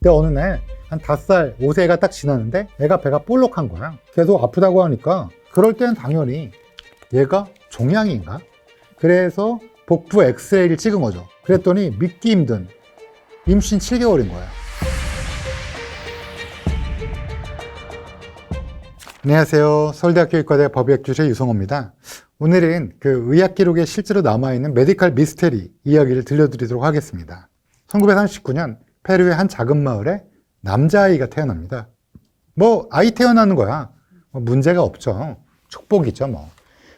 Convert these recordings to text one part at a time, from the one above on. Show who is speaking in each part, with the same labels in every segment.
Speaker 1: 근데 어느 날 한 5살, 5세가 딱 지났는데 애가 배가 볼록한 거야. 계속 아프다고 하니까 그럴 때는 당연히 얘가 종양인가? 그래서 복부 엑스레이를 찍은 거죠. 그랬더니 믿기 힘든 임신 7개월인 거야. 안녕하세요. 서울대학교 의과대 법의학교실 유성호입니다. 오늘은 그 의학 기록에 실제로 남아있는 메디컬 미스테리 이야기를 들려드리도록 하겠습니다. 1939년 페루의 한 작은 마을에 남자아이가 태어납니다. 아이 태어나는 거야. 문제가 없죠. 축복이죠,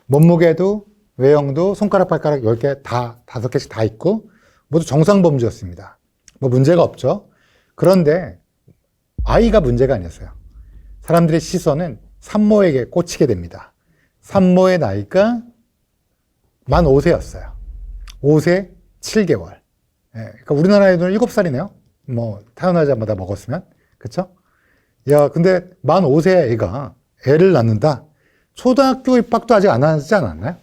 Speaker 1: 몸무게도 외형도 손가락 발가락 10개 다 5개씩 다 있고 모두 정상범주였습니다. 문제가 없죠. 그런데 아이가 문제가 아니었어요. 사람들의 시선은 산모에게 꽂히게 됩니다. 산모의 나이가 만 5세였어요. 5세 7개월. 그러니까 우리나라에도 7살이네요. 태어나자마자 먹었으면. 그쵸? 야, 근데 만 5세 애가 애를 낳는다. 초등학교 입학도 아직 안 하지 않았나요?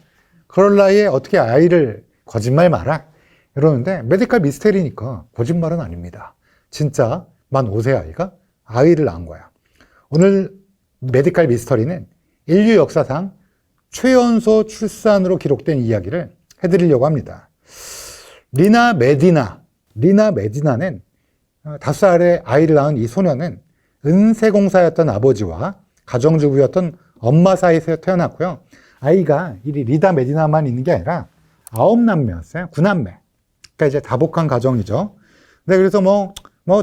Speaker 1: 그럴 나이에 어떻게 아이를 거짓말 마라? 이러는데 메디컬 미스테리니까 거짓말은 아닙니다. 진짜 만 5세 아이가 아이를 낳은 거야. 오늘 메디컬 미스터리는 인류 역사상 최연소 출산으로 기록된 이야기를 해드리려고 합니다. 리나 메디나는 5살의 아이를 낳은 이 소녀는 은세공사였던 아버지와 가정주부였던 엄마 사이에서 태어났고요. 아이가 이 리다 메디나만 있는 게 아니라 9남매였어요. 9남매. 그러니까 이제 다복한 가정이죠. 근데 그래서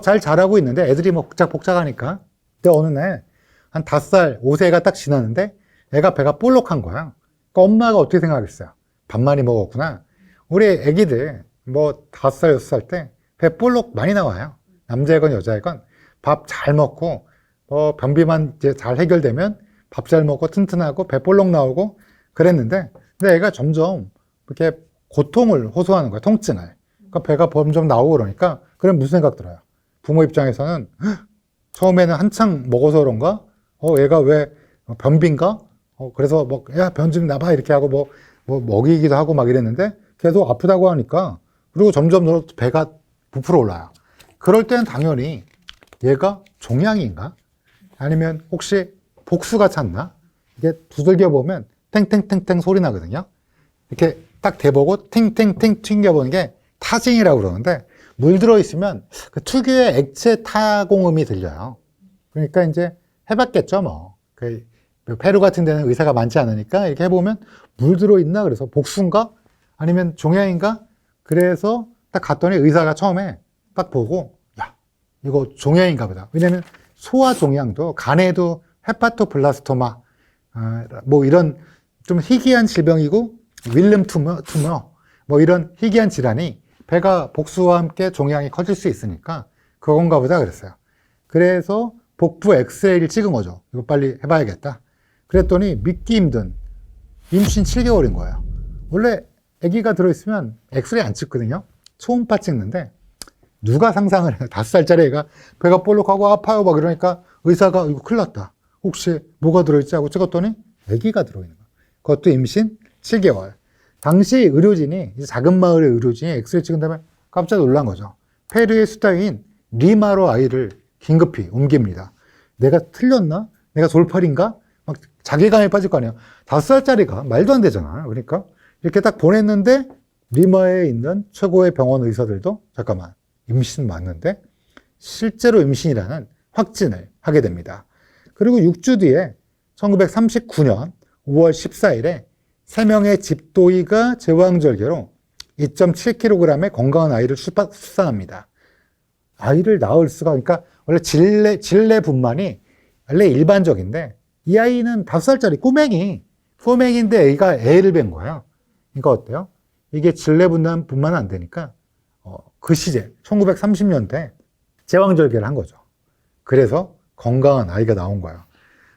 Speaker 1: 잘 자라고 있는데 애들이 복작복작하니까. 근데 어느 날 한 5살, 5세가 딱 지났는데 애가 배가 볼록한 거야. 그러니까 엄마가 어떻게 생각했어요? 밥 많이 먹었구나. 우리 애기들 5살, 6살 때 배 볼록 많이 나와요. 남자애건 여자애건 밥 잘 먹고 변비만 이제 잘 해결되면 밥 잘 먹고 튼튼하고 배 볼록 나오고 그랬는데 근데 애가 점점 이렇게 고통을 호소하는 거야. 통증을. 그러니까 배가 점점 나오고 그러니까 그럼 무슨 생각 들어요? 부모 입장에서는 처음에는 한창 먹어서 그런가? 얘가 왜 변비인가? 그래서 야, 변 좀 나봐 이렇게 하고 먹이기도 하고 막 이랬는데 계속 아프다고 하니까 그리고 점점 배가 부풀어 올라요. 그럴 때는 당연히 얘가 종양인가? 아니면 혹시 복수가 찼나? 이게 두들겨 보면 탱탱탱탱 소리 나거든요. 이렇게 딱 대보고 탱탱탱 튕겨보는 게 타징이라고 그러는데 물 들어있으면 그 특유의 액체 타공음이 들려요. 그러니까 이제 해봤겠죠, 페루 같은 데는 의사가 많지 않으니까 이렇게 해보면 물 들어있나? 그래서 복수인가? 아니면 종양인가? 그래서 딱 갔더니 의사가 처음에 딱 보고 야, 이거 종양인가 보다. 왜냐면 소아 종양도 간에도 헤파토블라스토마 이런 좀 희귀한 질병이고 윌름 투머 이런 희귀한 질환이 배가 복수와 함께 종양이 커질 수 있으니까 그건가 보다 그랬어요. 그래서 복부 엑스레이를 찍은 거죠. 이거 빨리 해봐야겠다. 그랬더니 믿기 힘든 임신 7개월인 거예요. 원래 아기가 들어있으면 엑스레이 안 찍거든요. 초음파 찍는데 누가 상상을 해요. 5살짜리 애가 배가 볼록하고 아파요 막 이러니까 의사가 이거 큰일 났다. 혹시 뭐가 들어있지 하고 찍었더니 아기가 들어있는 거예요. 그것도 임신 7개월. 당시 의료진이 작은 마을의 의료진이 엑스레이 찍은 다음에 깜짝 놀란 거죠. 페루의 수다인 리마로 아이를 긴급히 옮깁니다. 내가 틀렸나? 내가 돌팔인가? 막 자괴감에 빠질 거 아니에요. 5살짜리가 말도 안 되잖아. 그러니까 이렇게 딱 보냈는데 리마에 있는 최고의 병원 의사들도 잠깐만 임신 맞는데 실제로 임신이라는 확진을 하게 됩니다. 그리고 6주 뒤에 1939년 5월 14일에 3명의 집도이가 제왕절개로 2.7kg의 건강한 아이를 출산합니다. 아이를 낳을 수가, 그러니까 원래 질내 분만이 원래 일반적인데 이 아이는 5살짜리 꼬맹인데 애가 애를 뵌 거예요. 그러니까 어때요? 이게 질내 분만 안 되니까 그 시제 1930년대 제왕절개를 한 거죠. 그래서 건강한 아이가 나온 거예요.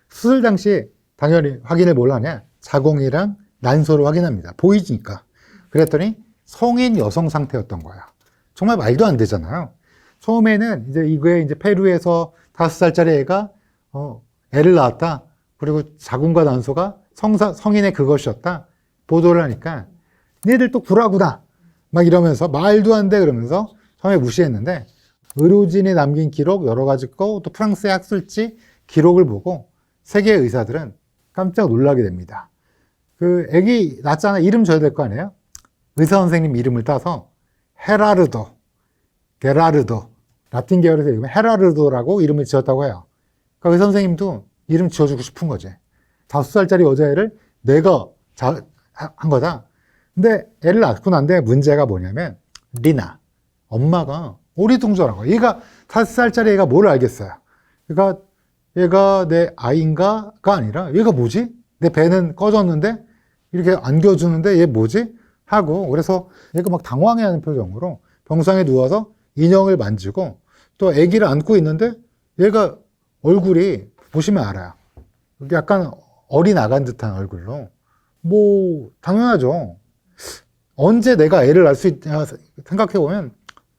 Speaker 1: 수술 당시 당연히 확인을 뭘 하냐? 자궁이랑 난소를 확인합니다. 보이니까. 그랬더니 성인 여성 상태였던 거야. 정말 말도 안 되잖아요. 처음에는 이제 페루에서 5살짜리 애가 애를 낳았다. 그리고 자궁과 난소가 성인의 그것이었다. 보도를 하니까 니들 또 구라구나 막 이러면서 말도 안 돼 그러면서 처음에 무시했는데 의료진이 남긴 기록, 여러 가지 거, 또 프랑스의 학술지 기록을 보고 세계 의사들은 깜짝 놀라게 됩니다. 그 애기 낳았잖아. 이름 줘야 될 거 아니에요? 의사 선생님 이름을 따서 헤라르도, 게라르도, 라틴 계열에서 읽으면 헤라르도라고 이름을 지었다고 해요. 그러니까 의사 선생님도 이름 지어주고 싶은 거지. 5살짜리 여자애를 내가 한 거다. 근데 애를 낳고 난 뒤에 문제가 뭐냐면 리나, 엄마가 오리둥절한 얘가 5살짜리 애가 뭘 알겠어요. 그러니까 얘가 내 아이인가가 아니라 얘가 뭐지? 내 배는 꺼졌는데 이렇게 안겨주는데 얘 뭐지? 하고 그래서 얘가 막 당황해하는 표정으로 병상에 누워서 인형을 만지고 또 아기를 안고 있는데 얘가 얼굴이 보시면 알아요. 약간 어리 나간 듯한 얼굴로. 뭐 당연하죠. 언제 내가 애를 낳을 수 있냐 생각해보면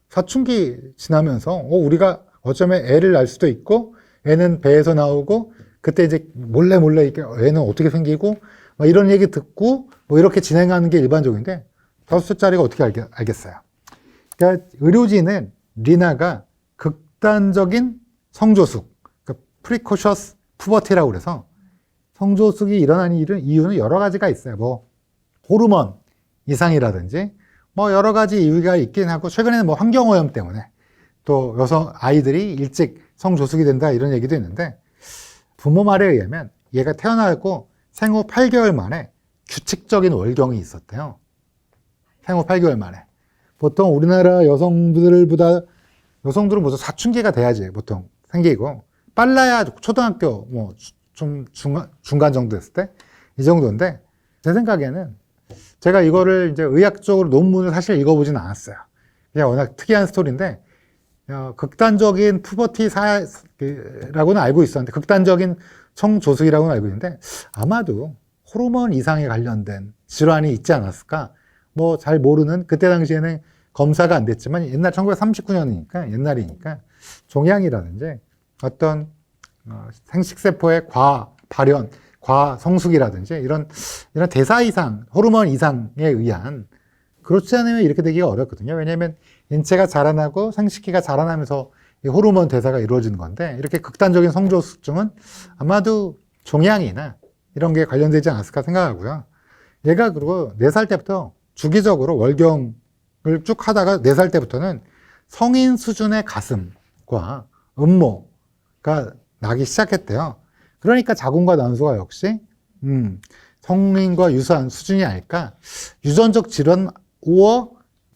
Speaker 1: 사춘기 지나면서 우리가 어쩌면 애를 낳을 수도 있고 애는 배에서 나오고 그때 이제 몰래 이렇게 애는 어떻게 생기고 막 이런 얘기 듣고 뭐 이렇게 진행하는 게 일반적인데 5살짜리가 어떻게 알겠어요. 그러니까 의료진은 리나가 극단적인 성조숙, 그러니까 precocious puberty라고 그래서 성조숙이 일어나는 이유는 여러 가지가 있어요. 뭐 호르몬 이상이라든지 뭐 여러 가지 이유가 있긴 하고 최근에는 뭐 환경오염 때문에 또 여성 아이들이 일찍 성조숙이 된다 이런 얘기도 있는데 부모 말에 의하면 얘가 태어나고 생후 8개월 만에 규칙적인 월경이 있었대요. 생후 8개월 만에. 보통 우리나라 여성들은 모두 사춘기가 돼야지 보통 생기고 빨라야 초등학교 뭐 좀 중간 정도 됐을 때 이 정도인데 제 생각에는 제가 이거를 이제 의학적으로 논문을 사실 읽어보지는 않았어요. 그냥 워낙 특이한 스토리인데 극단적인 푸버티라고는 알고 있었는데 극단적인 성조숙이라고는 알고 있는데 아마도 호르몬 이상에 관련된 질환이 있지 않았을까? 뭐 잘 모르는 그때 당시에는 검사가 안 됐지만 옛날 1939년이니까 옛날이니까 종양이라든지 어떤 생식세포의 과발현, 과성숙이라든지 이런 대사 이상, 호르몬 이상에 의한 그렇지 않으면 이렇게 되기가 어렵거든요. 왜냐하면 인체가 자라나고 생식기가 자라나면서 이 호르몬 대사가 이루어지는 건데 이렇게 극단적인 성조숙증은 아마도 종양이나 이런 게 관련되지 않았을까 생각하고요. 얘가 그리고 4살 때부터 주기적으로 월경을 쭉 하다가 4살 때부터는 성인 수준의 가슴과 음모가 나기 시작했대요. 그러니까 자궁과 난소가 역시 성인과 유사한 수준이 아닐까. 유전적 질환 우어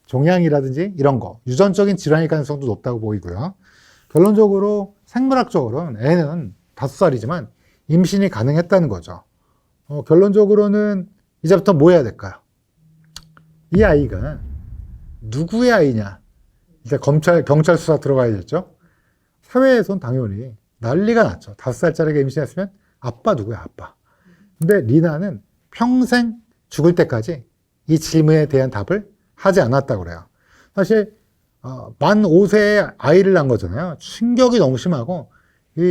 Speaker 1: 종양이라든지 이런 거 유전적인 질환일 가능성도 높다고 보이고요. 결론적으로 생물학적으로는 애는 5살이지만 임신이 가능했다는 거죠. 결론적으로는 이제부터 뭐 해야 될까요? 이 아이가 누구의 아이냐? 이제 경찰 수사 들어가야겠죠? 사회에선 당연히 난리가 났죠. 5살짜리가 임신했으면 아빠 누구야, 아빠. 근데 리나는 평생 죽을 때까지 이 질문에 대한 답을 하지 않았다고 그래요. 사실 만 5세에 아이를 낳은 거잖아요. 충격이 너무 심하고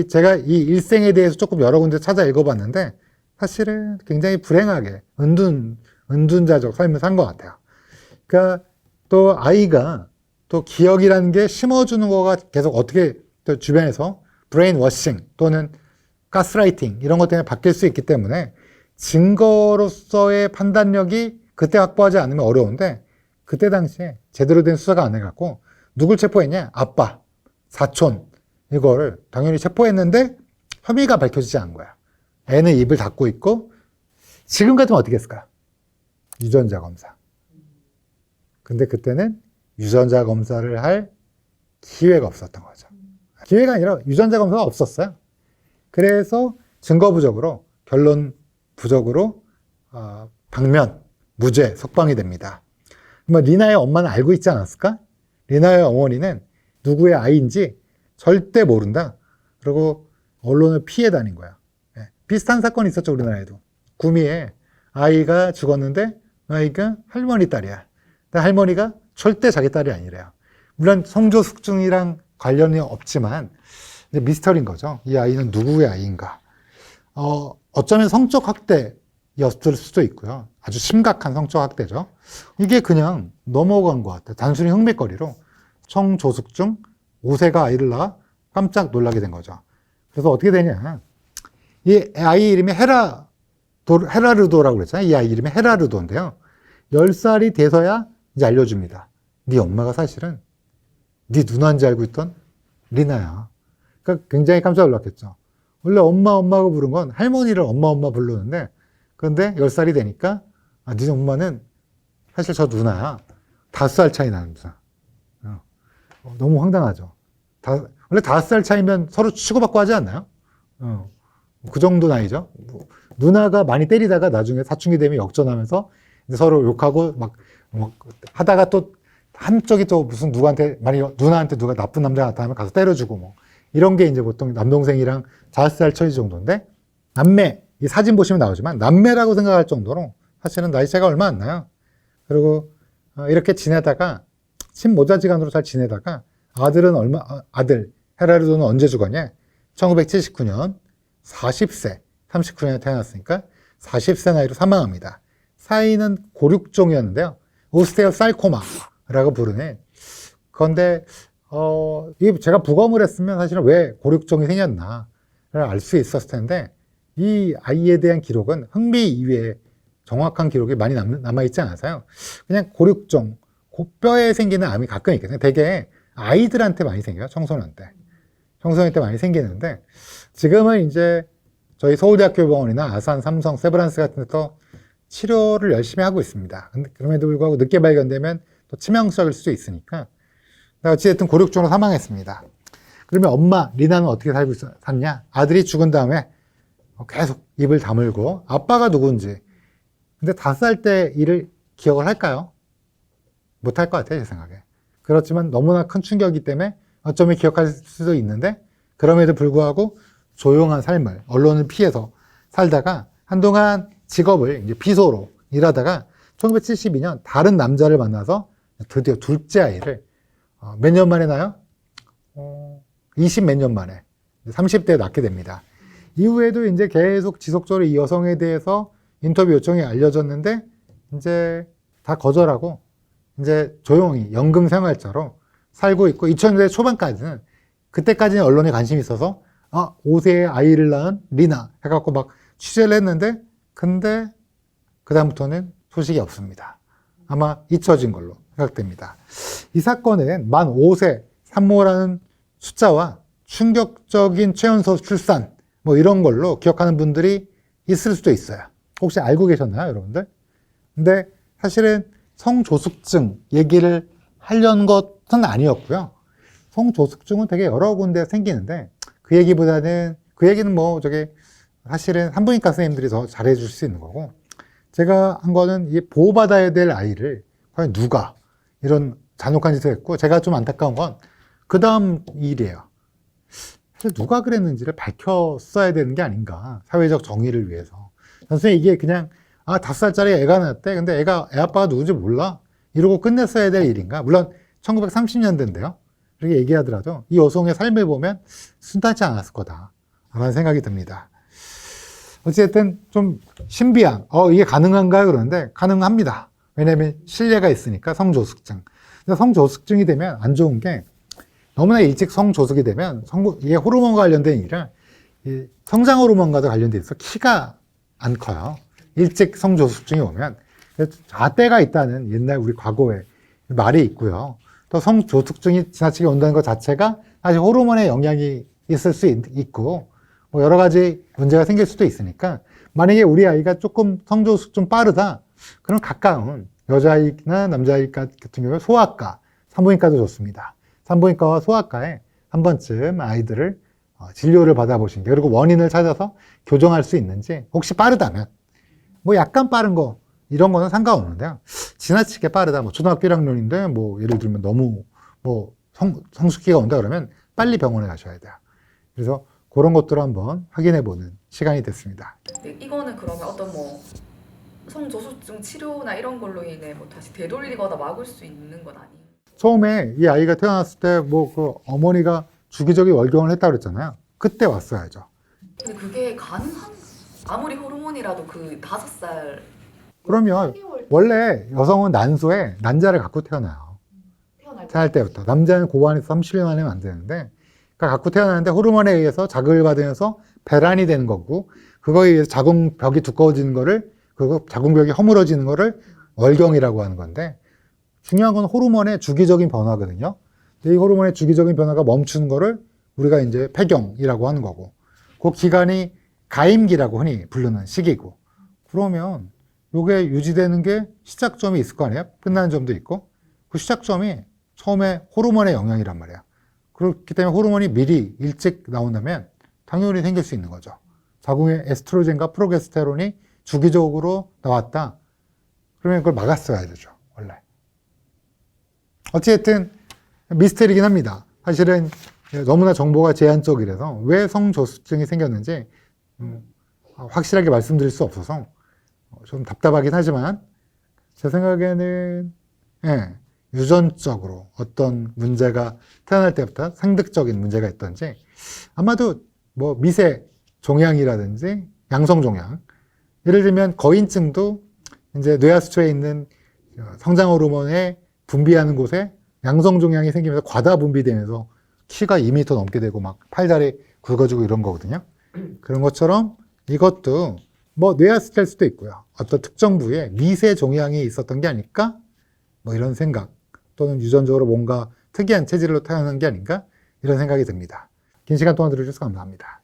Speaker 1: 제가 이 일생에 대해서 조금 여러 군데 찾아 읽어봤는데 사실은 굉장히 불행하게 은둔자적 삶을 산 것 같아요. 그러니까 또 아이가 또 기억이라는 게 심어주는 거가 계속 어떻게 또 주변에서 브레인 워싱 또는 가스라이팅 이런 것 때문에 바뀔 수 있기 때문에 증거로서의 판단력이 그때 확보하지 않으면 어려운데 그때 당시에 제대로 된 수사가 안 해갖고 누굴 체포했냐? 아빠, 사촌 이거를 당연히 체포했는데 혐의가 밝혀지지 않은 거야. 애는 입을 닫고 있고 지금 같으면 어떻게 했을까요? 유전자 검사. 근데 그때는 유전자 검사를 할 기회가 없었던 거죠. 기회가 아니라 유전자 검사가 없었어요. 그래서 증거 부족으로 결론 부족으로 방면 무죄 석방이 됩니다. 리나의 엄마는 알고 있지 않았을까? 리나의 어머니는 누구의 아이인지 절대 모른다. 그리고 언론을 피해 다닌 거야. 비슷한 사건이 있었죠, 우리나라에도. 구미에 아이가 죽었는데 아이가 할머니 딸이야. 근데 할머니가 절대 자기 딸이 아니래요. 물론 성조숙증이랑 관련이 없지만 미스터리인 거죠. 이 아이는 누구의 아이인가. 어쩌면 성적 학대였을 수도 있고요. 아주 심각한 성적 학대죠. 이게 그냥 넘어간 것 같아요. 단순히 흠칫거리로 성조숙증 5세가 아이를 낳아 깜짝 놀라게 된 거죠. 그래서 어떻게 되냐. 이 아이 이름이 헤라르도라고 그랬잖아요. 이 아이 이름이 헤라르도인데요. 10살이 돼서야 이제 알려줍니다. 네 엄마가 사실은 네 누나인지 알고 있던 리나야. 그러니까 굉장히 깜짝 놀랐겠죠. 원래 엄마고 부른 건 할머니를 엄마 부르는데, 그런데 10살이 되니까 네 엄마는 사실 저 누나야. 5살 차이 나면서. 너무 황당하죠. 원래 5살 차이면 서로 치고받고 하지 않나요? 그 정도 나이죠. 누나가 많이 때리다가 나중에 사춘기 되면 역전하면서 서로 욕하고 막 하다가 또 한쪽이 또 무슨 누나한테 누가 나쁜 남자 나타나면 가서 때려주고 뭐 이런 게 이제 보통 남동생이랑 5살 차이 정도인데, 남매, 이 사진 보시면 나오지만 남매라고 생각할 정도로 사실은 나이 차이가 얼마 안 나요. 그리고 이렇게 지내다가 친모자지간으로 잘 지내다가 아들 헤라르도는 언제 죽었냐? 1979년 40세, 39년에 태어났으니까 40세 나이로 사망합니다. 사인은 고륙종이었는데요. 오스테오살코마라고 부르는. 그런데 이게 제가 부검을 했으면 사실은 왜 고륙종이 생겼나를 알 수 있었을 텐데, 이 아이에 대한 기록은 흥미 이외에 정확한 기록이 많이 남아있지 않아서요. 그냥 고륙종, 뼈에 생기는 암이 가끔 있거든요. 되게 아이들한테 많이 생겨요. 청소년 때 많이 생기는데, 지금은 이제 저희 서울대학교 병원이나 아산, 삼성, 세브란스 같은 데서 치료를 열심히 하고 있습니다. 근데 그럼에도 불구하고 늦게 발견되면 또 치명적일 수 있으니까. 어찌됐든 고륙종으로 사망했습니다. 그러면 엄마 리나는 어떻게 살고 샀냐? 아들이 죽은 다음에 계속 입을 다물고 아빠가 누군지. 근데 5살 때 일을 기억을 할까요? 못할 것 같아요, 제 생각에. 그렇지만 너무나 큰 충격이기 때문에 어쩌면 기억할 수도 있는데, 그럼에도 불구하고 조용한 삶을, 언론을 피해서 살다가 한동안 직업을 이제 비서로 일하다가 1972년 다른 남자를 만나서 드디어 둘째 아이를 몇 년 만에 낳아요? 20 몇 년 만에 30대에 낳게 됩니다. 이후에도 이제 계속 지속적으로 이 여성에 대해서 인터뷰 요청이 알려졌는데 이제 다 거절하고 이제 조용히 연금 생활자로 살고 있고, 2000년대 초반까지는, 그때까지는 언론에 관심이 있어서 5세의 아이를 낳은 리나 해갖고 막 취재를 했는데, 근데 그다음부터는 소식이 없습니다. 아마 잊혀진 걸로 생각됩니다. 이 사건은 만 5세 산모라는 숫자와 충격적인 최연소 출산 뭐 이런 걸로 기억하는 분들이 있을 수도 있어요. 혹시 알고 계셨나요, 여러분들? 근데 사실은 성조숙증 얘기를 하려는 것은 아니었고요. 성조숙증은 되게 여러 군데 생기는데, 그 얘기는 뭐 사실은 산부인과 선생님들이 더 잘해줄 수 있는 거고, 제가 한 거는 이 보호받아야 될 아이를 과연 누가 이런 잔혹한 짓을 했고, 제가 좀 안타까운 건 그 다음 일이에요. 사실 누가 그랬는지를 밝혔어야 되는 게 아닌가, 사회적 정의를 위해서. 단순히 이게 그냥 5살짜리 애가 낳았대, 근데 애 아빠가 누군지 몰라, 이러고 끝냈어야 될 일인가. 물론 1930년대인데요 이렇게 얘기하더라도 이 여성의 삶을 보면 순탄치 않았을 거다 라는 생각이 듭니다. 어쨌든 좀 신비한, 이게 가능한가요? 그러는데 가능합니다. 왜냐하면 신뢰가 있으니까. 성조숙증. 근데 성조숙증이 되면 안 좋은 게, 너무나 일찍 성조숙이 되면 이게 호르몬과 관련된 일이라 성장 호르몬과도 관련돼 있어 키가 안 커요. 일찍 성조숙증이 오면. 잣대가 있다는 옛날 우리 과거에 말이 있고요. 또 성조숙증이 지나치게 온다는 것 자체가 사실 호르몬에 영향이 있을 수 있고 뭐 여러 가지 문제가 생길 수도 있으니까, 만약에 우리 아이가 조금 성조숙 좀 빠르다, 그럼 가까운 여자아이나 남자아이 같은 경우에 소아과, 산부인과도 좋습니다. 산부인과와 소아과에 한 번쯤 아이들을 진료를 받아보신 게, 그리고 원인을 찾아서 교정할 수 있는지, 혹시 빠르다면 뭐 약간 빠른 거 이런 거는 상관없는데요. 지나치게 빠르다, 뭐 초등학교 1학년인데 뭐 예를 들면 너무 뭐 성숙기가 온다 그러면 빨리 병원에 가셔야 돼요. 그래서 그런 것들을 한번 확인해보는 시간이 됐습니다.
Speaker 2: 네, 이거는 그러면 어떤 뭐 성조숙증 치료나 이런 걸로 인해 뭐 다시 되돌리거나 막을 수 있는 건 아니에요?
Speaker 1: 처음에 이 아이가 태어났을 때 뭐 그 어머니가 주기적인 월경을 했다고 그랬잖아요. 그때 왔어야죠.
Speaker 2: 근데 그게 가능한, 아무리 호르몬이라도 그 5살
Speaker 1: 그러면 원래 여성은 난소에 난자를 갖고 태어나요.
Speaker 2: 태어날
Speaker 1: 태어날 때부터. 남자는 고환에서 30일 만에 만드는데, 그러니까 갖고 태어나는데 호르몬에 의해서 자극을 받으면서 배란이 되는 거고, 그거에 의해서 자궁벽이 두꺼워지는 거를, 그리고 자궁벽이 허물어지는 거를 월경이라고 하는 건데, 중요한 건 호르몬의 주기적인 변화거든요. 근데 이 호르몬의 주기적인 변화가 멈추는 거를 우리가 이제 폐경이라고 하는 거고, 그 기간이 가임기라고 흔히 부르는 시기고, 그러면 요게 유지되는 게 시작점이 있을 거 아니에요? 끝나는 점도 있고, 그 시작점이 처음에 호르몬의 영향이란 말이야. 그렇기 때문에 호르몬이 미리 일찍 나온다면 당연히 생길 수 있는 거죠. 자궁에 에스트로겐과 프로게스테론이 주기적으로 나왔다. 그러면 그걸 막았어야 되죠, 원래. 어찌됐든 미스테리긴 합니다. 사실은 너무나 정보가 제한적이라서 왜 성저수증이 생겼는지 확실하게 말씀드릴 수 없어서 좀 답답하긴 하지만 제 생각에는 유전적으로 어떤 문제가 태어날 때부터 생득적인 문제가 있던지 아마도 뭐 미세 종양이라든지 양성 종양, 예를 들면 거인증도 이제 뇌하수초에 있는 성장 호르몬에 분비하는 곳에 양성 종양이 생기면서 과다 분비되면서 키가 2m 넘게 되고 막 팔다리 굵어지고 이런 거거든요. 그런 것처럼 이것도 뭐 뇌하수초일 수도 있고요. 어떤 특정 부위에 미세 종양이 있었던 게 아닐까? 뭐 이런 생각, 또는 유전적으로 뭔가 특이한 체질로 태어난 게 아닌가? 이런 생각이 듭니다. 긴 시간 동안 들어주셔서 감사합니다.